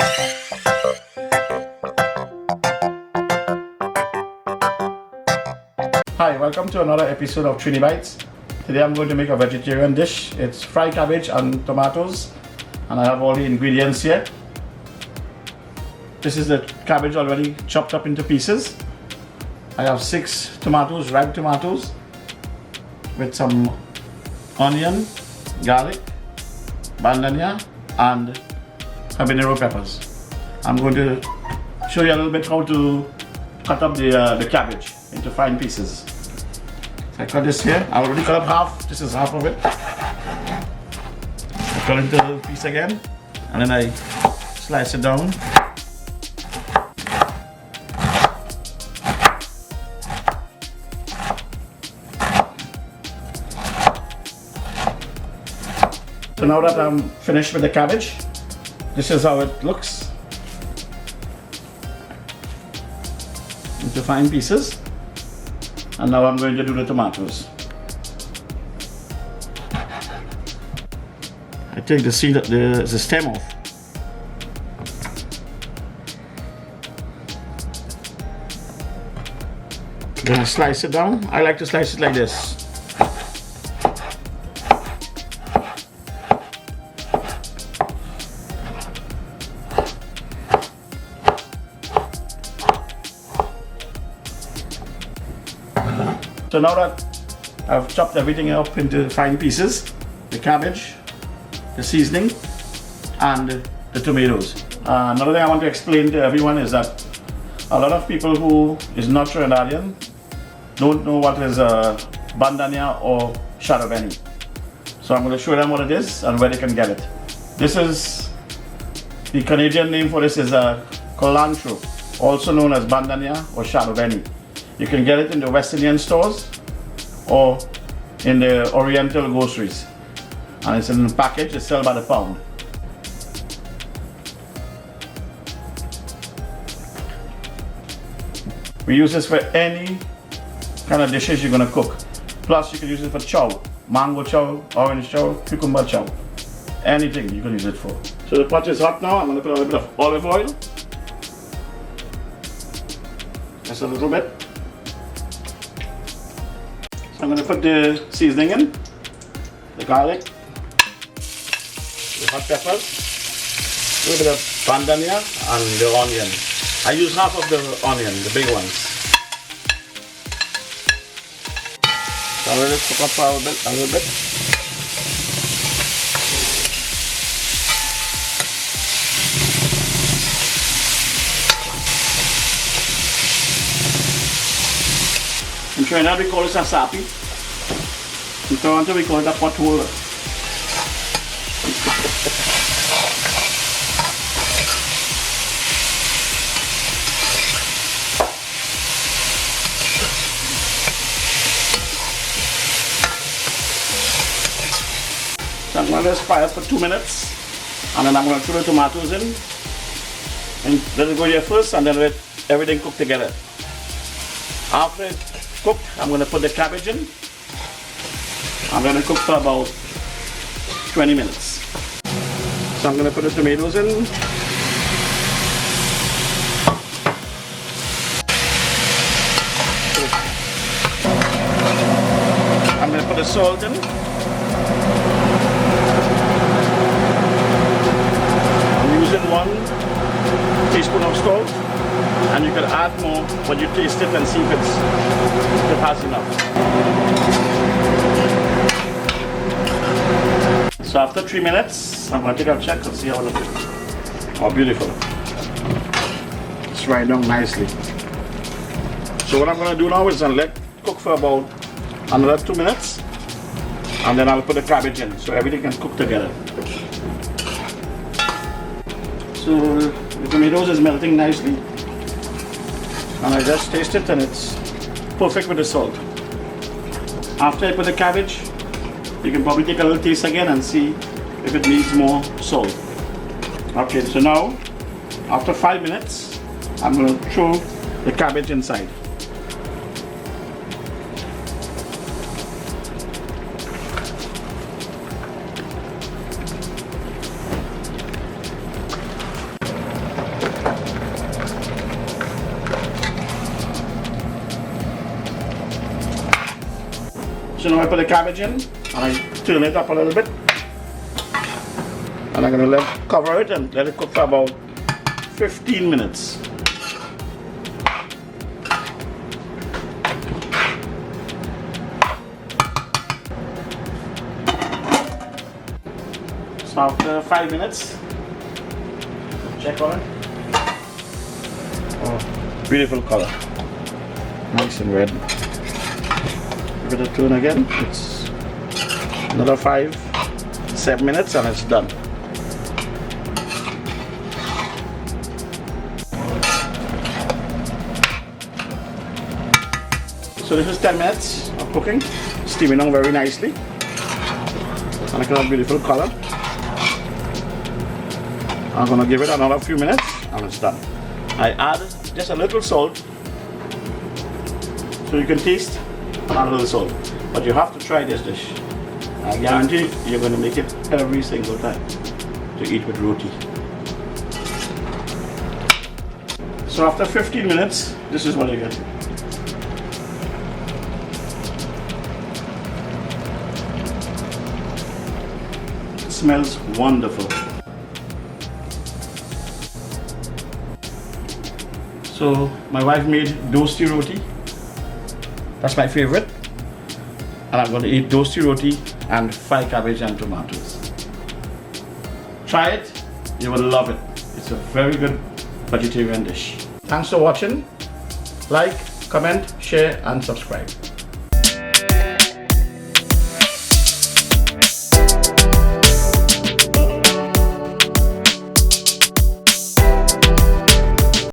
Hi, welcome to another episode of Trini Bites. Today I'm going to make a vegetarian dish. It's fried cabbage and tomatoes, and I have all the ingredients here. This is the cabbage already chopped up into pieces. I have 6 tomatoes, ripe tomatoes, with some onion, garlic, bandania, and habanero peppers. I'm going to show you a little bit how to cut up the cabbage into fine pieces. So I cut this here. I already cut up half. This is half of it. I cut it into a little piece again, and then I slice it down. So now that I'm finished with the cabbage, this is how it looks. Into fine pieces. And now I'm going to do the tomatoes. I take the seed, the stem off. Then I slice it down. I like to slice it like this. So now that I've chopped everything up into fine pieces, the cabbage, the seasoning, and the tomatoes. Another thing I want to explain to everyone is that a lot of people who is not Trinidadian don't know what is bandania or sharaveni. So I'm going to show them what it is and where they can get it. This is, the Canadian name for this is cilantro, also known as bandania or sharaveni. You can get it in the West Indian stores or in the Oriental groceries. And it's in a package, it's sold by the pound. We use this for any kind of dishes you're going to cook. Plus you can use it for chow, mango chow, orange chow, cucumber chow. Anything you can use it for. So the pot is hot now. I'm going to put a little bit of olive oil. Just a little bit. I'm going to put the seasoning in, the garlic, the hot peppers, a little bit of bandania, and the onion. I use half of the onion, the big ones. So I'm going to cook up for a little bit. In Trinidad we call it a sapi. In Toronto we call it a pothole. So I'm going to let it fire for 2 minutes, and then I'm going to throw the tomatoes in. And let it go here first, and then let everything cook together. After it's cooked, I'm going to put the cabbage in. I'm going to cook for about 20 minutes. So I'm going to put the tomatoes in. I'm going to put the salt in. I'm using 1 teaspoon of salt. And you can add more when you taste it and see if it has enough. So after 3 minutes, I'm going to take a check and see how it looks. Oh, beautiful. It's right down nicely. So what I'm going to do now is let it cook for about another 2 minutes. And then I'll put the cabbage in so everything can cook together. So the tomatoes is melting nicely. And I just taste it and it's perfect with the salt. After I put the cabbage, you can probably take a little taste again and see if it needs more salt. Okay, so now, after 5 minutes, I'm going to throw the cabbage inside. So now I put the cabbage in and I turn it up a little bit. And I'm going to cover it and let it cook for about 15 minutes. So after 5 minutes, check on it. Oh, beautiful color. Nice and red. Give it a turn again. It's another 5-7 minutes and it's done. So this is 10 minutes of cooking, steaming on very nicely. And it got a beautiful color. I'm going to give it another few minutes and it's done. I add just a little salt so you can taste and add a little salt. But you have to try this dish. I guarantee you're going to make it every single time to eat with roti. So after 15 minutes, this is what you get. It smells wonderful. So my wife made toasty roti. That's my favorite. And I'm going to eat toasty roti and fried cabbage and tomatoes. Try it, you will love it. It's a very good vegetarian dish. Thanks for watching. Like, comment, share and subscribe.